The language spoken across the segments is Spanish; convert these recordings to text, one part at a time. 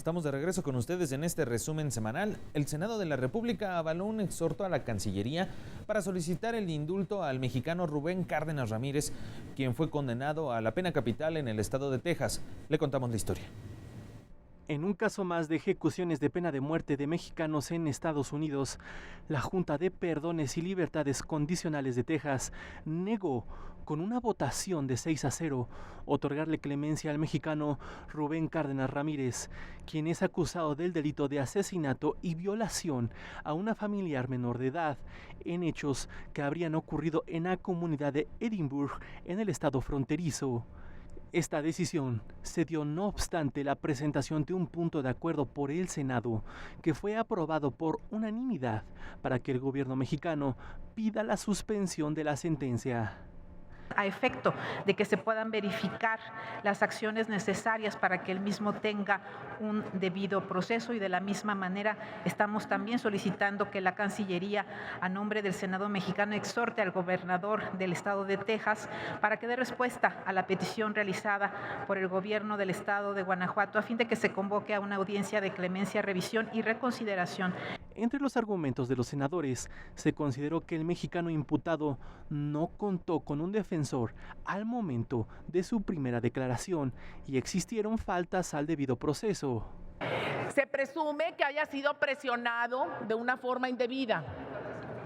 Estamos de regreso con ustedes en este resumen semanal. El Senado de la República avaló un exhorto a la Cancillería para solicitar el indulto al mexicano Rubén Cárdenas Ramírez, quien fue condenado a la pena capital en el estado de Texas. Le contamos la historia. En un caso más de ejecuciones de pena de muerte de mexicanos en Estados Unidos, la Junta de Perdones y Libertades Condicionales de Texas negó con una votación de 6-0 otorgarle clemencia al mexicano Rubén Cárdenas Ramírez, quien es acusado del delito de asesinato y violación a una familiar menor de edad en hechos que habrían ocurrido en la comunidad de Edinburgh, en el estado fronterizo. Esta decisión se dio no obstante la presentación de un punto de acuerdo por el Senado, que fue aprobado por unanimidad para que el gobierno mexicano pida la suspensión de la sentencia. A efecto de que se puedan verificar las acciones necesarias para que el mismo tenga un debido proceso, y de la misma manera estamos también solicitando que la Cancillería, a nombre del Senado mexicano, exhorte al gobernador del estado de Texas para que dé respuesta a la petición realizada por el gobierno del estado de Guanajuato a fin de que se convoque a una audiencia de clemencia, revisión y reconsideración. Entre los argumentos de los senadores, se consideró que el mexicano imputado no contó con un defensor al momento de su primera declaración y existieron faltas al debido proceso. Se presume que haya sido presionado de una forma indebida.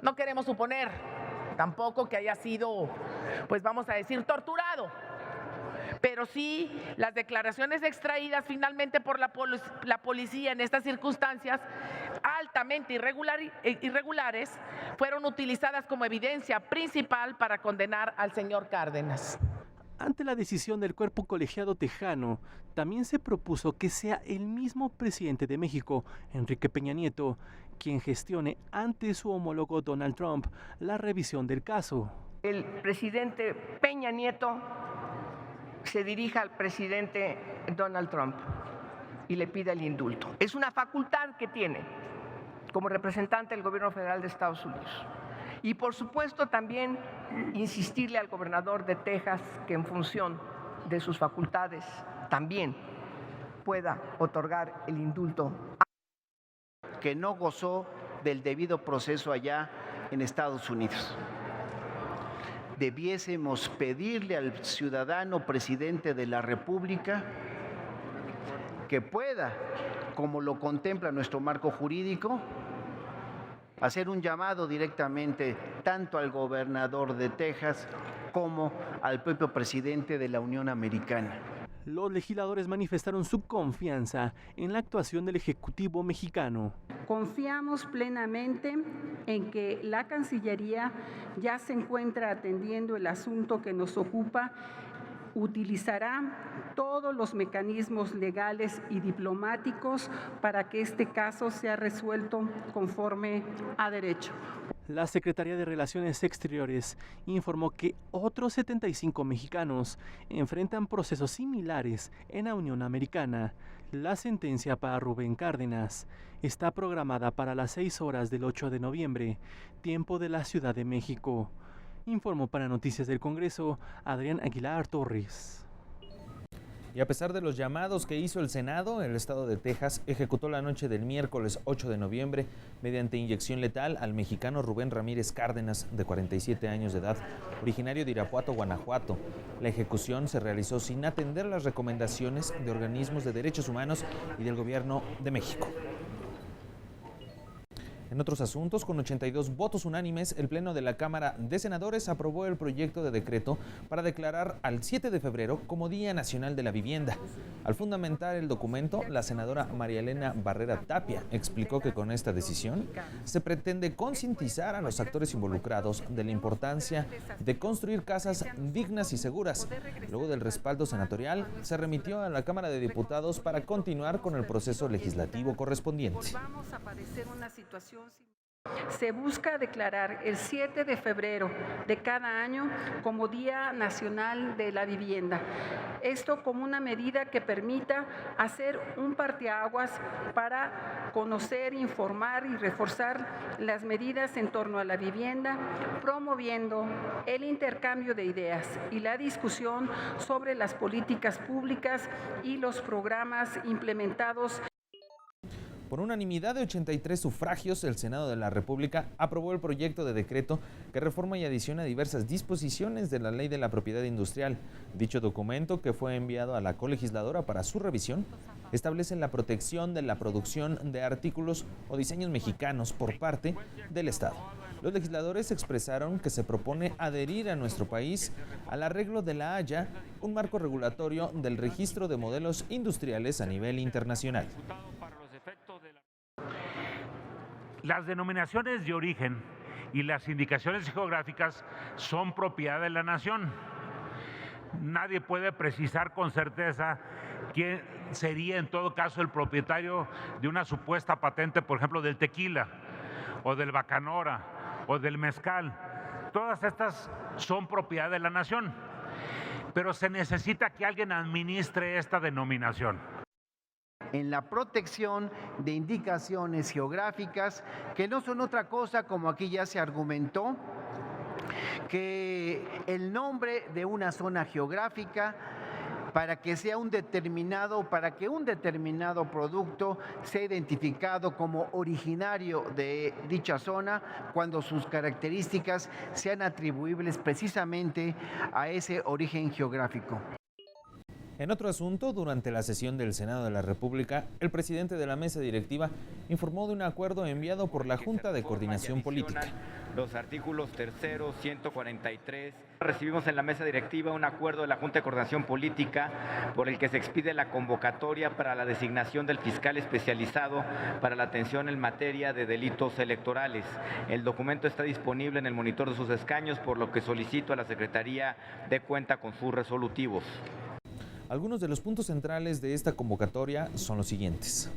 No queremos suponer tampoco que haya sido, pues vamos a decir, torturado. Pero sí, las declaraciones extraídas finalmente por la policía en estas circunstancias altamente irregulares fueron utilizadas como evidencia principal para condenar al señor Cárdenas. Ante la decisión del cuerpo colegiado tejano, también se propuso que sea el mismo presidente de México, Enrique Peña Nieto, quien gestione ante su homólogo Donald Trump la revisión del caso. El presidente Peña Nieto se dirija al presidente Donald Trump y le pida el indulto. Es una facultad que tiene como representante del gobierno federal de Estados Unidos. Y por supuesto también insistirle al gobernador de Texas que en función de sus facultades también pueda otorgar el indulto. Que no gozó del debido proceso allá en Estados Unidos. Debiésemos pedirle al ciudadano presidente de la República que pueda, como lo contempla nuestro marco jurídico, hacer un llamado directamente tanto al gobernador de Texas como al propio presidente de la Unión Americana. Los legisladores manifestaron su confianza en la actuación del Ejecutivo mexicano. Confiamos plenamente en que la Cancillería ya se encuentra atendiendo el asunto que nos ocupa, utilizará todos los mecanismos legales y diplomáticos para que este caso sea resuelto conforme a derecho. La Secretaría de Relaciones Exteriores informó que otros 75 mexicanos enfrentan procesos similares en la Unión Americana. La sentencia para Rubén Cárdenas está programada para las 6 horas del 8 de noviembre, tiempo de la Ciudad de México. Informó para Noticias del Congreso, Adrián Aguilar Torres. Y a pesar de los llamados que hizo el Senado, el estado de Texas ejecutó la noche del miércoles 8 de noviembre mediante inyección letal al mexicano Rubén Ramírez Cárdenas, de 47 años de edad, originario de Irapuato, Guanajuato. La ejecución se realizó sin atender las recomendaciones de organismos de derechos humanos y del gobierno de México. En otros asuntos, con 82 votos unánimes, el Pleno de la Cámara de Senadores aprobó el proyecto de decreto para declarar al 7 de febrero como Día Nacional de la Vivienda. Al fundamentar el documento, la senadora María Elena Barrera Tapia explicó que con esta decisión se pretende concientizar a los actores involucrados de la importancia de construir casas dignas y seguras. Luego del respaldo senatorial, se remitió a la Cámara de Diputados para continuar con el proceso legislativo correspondiente. Se busca declarar el 7 de febrero de cada año como Día Nacional de la Vivienda. Esto como una medida que permita hacer un parteaguas para conocer, informar y reforzar las medidas en torno a la vivienda, promoviendo el intercambio de ideas y la discusión sobre las políticas públicas y los programas implementados Por unanimidad de 83 sufragios, el Senado de la República aprobó el proyecto de decreto que reforma y adiciona diversas disposiciones de la Ley de la Propiedad Industrial. Dicho documento, que fue enviado a la colegisladora para su revisión, establece la protección de la producción de artículos o diseños mexicanos por parte del Estado. Los legisladores expresaron que se propone adherir a nuestro país al arreglo de La Haya, un marco regulatorio del registro de modelos industriales a nivel internacional. Las denominaciones de origen y las indicaciones geográficas son propiedad de la nación. Nadie puede precisar con certeza quién sería en todo caso el propietario de una supuesta patente, por ejemplo, del tequila o del bacanora o del mezcal. Todas estas son propiedad de la nación, pero se necesita que alguien administre esta denominación. En la protección de indicaciones geográficas, que no son otra cosa, como aquí ya se argumentó, que el nombre de una zona geográfica para que un determinado producto sea identificado como originario de dicha zona cuando sus características sean atribuibles precisamente a ese origen geográfico. En otro asunto, durante la sesión del Senado de la República, el presidente de la mesa directiva informó de un acuerdo enviado por la Junta de Coordinación Política. Los artículos 3º, 143. Recibimos en la mesa directiva un acuerdo de la Junta de Coordinación Política por el que se expide la convocatoria para la designación del fiscal especializado para la atención en materia de delitos electorales. El documento está disponible en el monitor de sus escaños, por lo que solicito a la Secretaría dé cuenta con sus resolutivos. Algunos de los puntos centrales de esta convocatoria son los siguientes.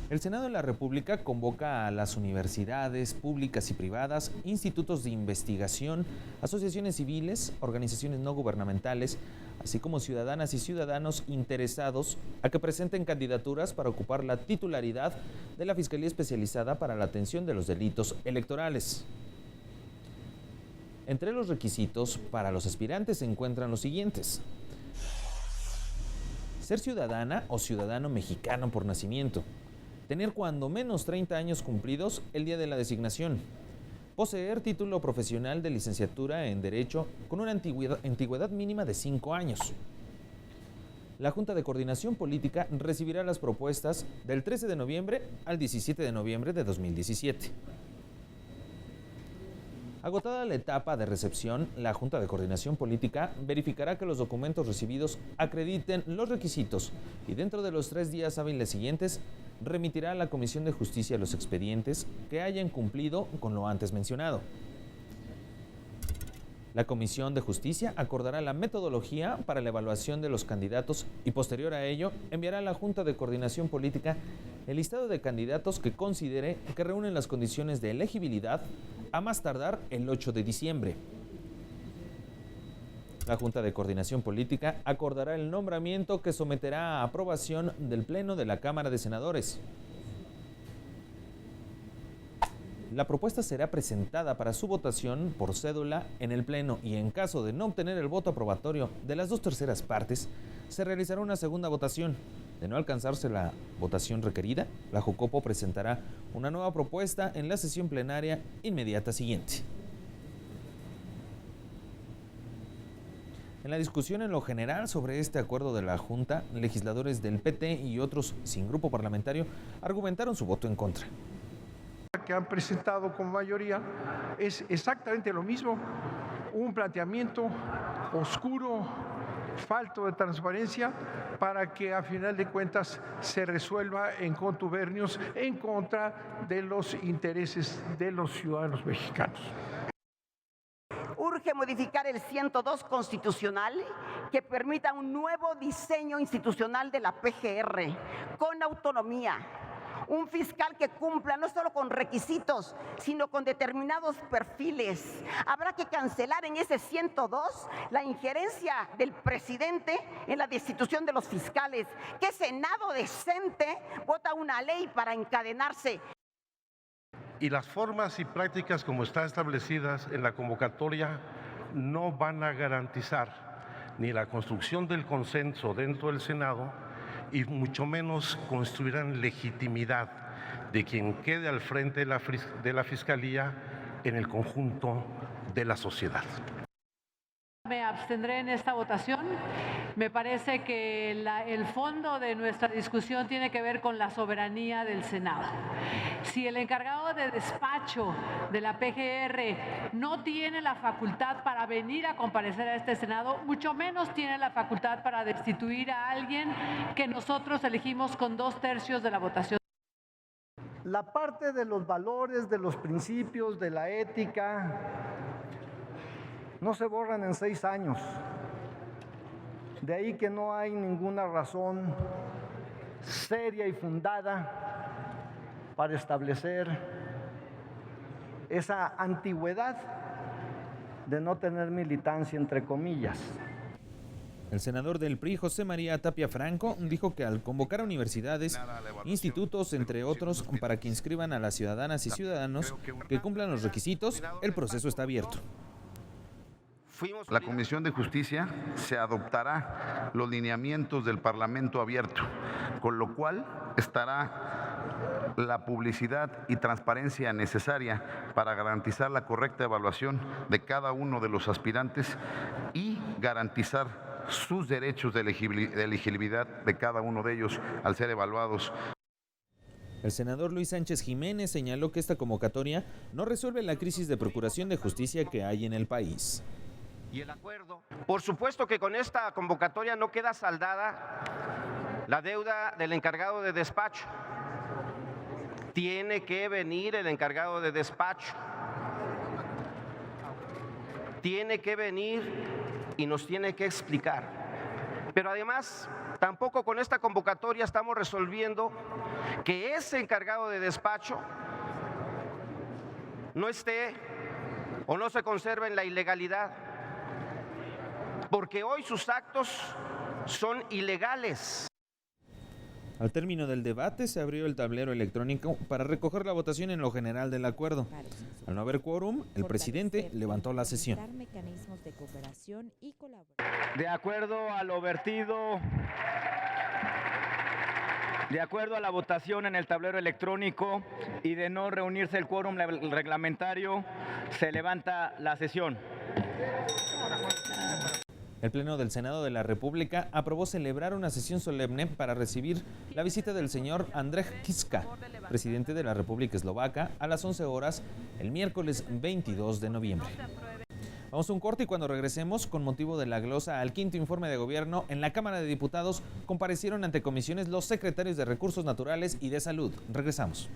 El Senado de la República convoca a las universidades públicas y privadas, institutos de investigación, asociaciones civiles, organizaciones no gubernamentales, así como ciudadanas y ciudadanos interesados a que presenten candidaturas para ocupar la titularidad de la Fiscalía Especializada para la Atención de los Delitos Electorales. Entre los requisitos para los aspirantes se encuentran los siguientes: ser ciudadana o ciudadano mexicano por nacimiento, tener cuando menos 30 años cumplidos el día de la designación, poseer título profesional de licenciatura en Derecho con una antigüedad mínima de 5 años. La Junta de Coordinación Política recibirá las propuestas del 13 de noviembre al 17 de noviembre de 2017. Agotada la etapa de recepción, la Junta de Coordinación Política verificará que los documentos recibidos acrediten los requisitos y dentro de los 3 días hábiles siguientes remitirá a la Comisión de Justicia los expedientes que hayan cumplido con lo antes mencionado. La Comisión de Justicia acordará la metodología para la evaluación de los candidatos y posterior a ello enviará a la Junta de Coordinación Política el listado de candidatos que considere que reúnen las condiciones de elegibilidad a más tardar el 8 de diciembre. La Junta de Coordinación Política acordará el nombramiento que someterá a aprobación del Pleno de la Cámara de Senadores. La propuesta será presentada para su votación por cédula en el Pleno y en caso de no obtener el voto aprobatorio de las 2/3 partes, se realizará una segunda votación. De no alcanzarse la votación requerida, la Jucopo presentará una nueva propuesta en la sesión plenaria inmediata siguiente. En la discusión en lo general sobre este acuerdo de la Junta, legisladores del PT y otros sin grupo parlamentario argumentaron su voto en contra. Que han presentado con mayoría es exactamente lo mismo, un planteamiento oscuro, falto de transparencia, para que a final de cuentas se resuelva en contubernios en contra de los intereses de los ciudadanos mexicanos. Urge modificar el 102 constitucional que permita un nuevo diseño institucional de la PGR con autonomía. Un fiscal que cumpla no solo con requisitos, sino con determinados perfiles. Habrá que cancelar en ese 102 la injerencia del presidente en la destitución de los fiscales. ¿Qué Senado decente vota una ley para encadenarse? Y las formas y prácticas como están establecidas en la convocatoria no van a garantizar ni la construcción del consenso dentro del Senado y mucho menos construirán legitimidad de quien quede al frente de la Fiscalía en el conjunto de la sociedad. Me abstendré en esta votación. Me parece que el fondo de nuestra discusión tiene que ver con la soberanía del Senado. Si el encargado de despacho de la PGR no tiene la facultad para venir a comparecer a este Senado, mucho menos tiene la facultad para destituir a alguien que nosotros elegimos con 2/3 de la votación. La parte de los valores, de los principios, de la ética, no se borran en 6 años. De ahí que no hay ninguna razón seria y fundada para establecer esa antigüedad de no tener militancia, entre comillas. El senador del PRI, José María Tapia Franco, dijo que al convocar a universidades, institutos, entre otros, para que inscriban a las ciudadanas y ciudadanos que cumplan los requisitos, el proceso está abierto. La Comisión de Justicia se adoptará los lineamientos del Parlamento abierto, con lo cual estará la publicidad y transparencia necesaria para garantizar la correcta evaluación de cada uno de los aspirantes y garantizar sus derechos de elegibilidad de cada uno de ellos al ser evaluados. El senador Luis Sánchez Jiménez señaló que esta convocatoria no resuelve la crisis de procuración de justicia que hay en el país. Y el acuerdo. Por supuesto que con esta convocatoria no queda saldada la deuda del encargado de despacho. Tiene que venir el encargado de despacho. Tiene que venir y nos tiene que explicar. Pero además, tampoco con esta convocatoria estamos resolviendo que ese encargado de despacho no esté o no se conserve en la ilegalidad. Porque hoy sus actos son ilegales. Al término del debate se abrió el tablero electrónico para recoger la votación en lo general del acuerdo. Al no haber quórum, el presidente levantó la sesión. De acuerdo a lo vertido, de acuerdo a la votación en el tablero electrónico y de no reunirse el quórum reglamentario, se levanta la sesión. El Pleno del Senado de la República aprobó celebrar una sesión solemne para recibir la visita del señor Andrzej Kiska, presidente de la República Eslovaca, a las 11 horas el miércoles 22 de noviembre. Vamos a un corte y cuando regresemos, con motivo de la glosa al quinto informe de gobierno, en la Cámara de Diputados comparecieron ante comisiones los secretarios de Recursos Naturales y de Salud. Regresamos.